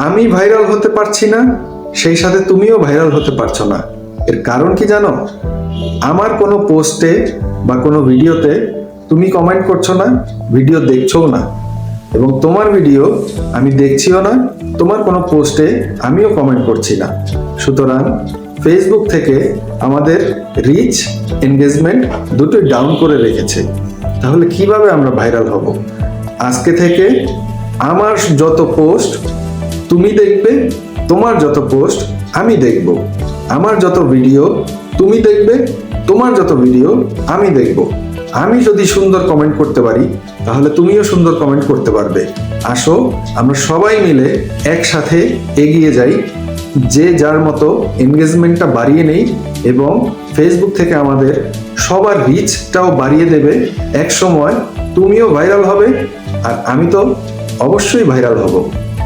আমি ভাইরাল হতে পারছি না, সেই সাথে তুমিও ভাইরাল হতে পারছো না। এর কারণ কি জানো? আমার কোনো পোস্টে বা কোনো ভিডিওতে তুমি কমেন্ট করছো না, ভিডিও দেখছোও না, এবং তোমার ভিডিও আমি দেখছিও না, তোমার কোনো পোস্টে আমিও কমেন্ট করছি না। সুতরাং ফেসবুক থেকে আমাদের রিচ, এনগেজমেন্ট দুটোই ডাউন করে রেখেছে। তাহলে কিভাবে আমরা ভাইরাল হব? আজকে থেকে আমার যত পোস্ট তুমি দেখবে, তোমার যত পোস্ট আমি দেখব, আমার যত ভিডিও তুমি দেখবে, তোমার যত ভিডিও আমি দেখব। আমি যদি সুন্দর কমেন্ট করতে পারি, তাহলে তুমিও সুন্দর কমেন্ট করতে পারবে। আসো আমরা সবাই মিলে একসাথে এগিয়ে যাই, যে যার মতো এনগেজমেন্টটা বাড়িয়ে নেই, এবং ফেসবুক থেকে আমাদের সবার রিচটাও বাড়িয়ে দেবে। এক সময় তুমিও ভাইরাল হবে, আর আমি তো অবশ্যই ভাইরাল হব।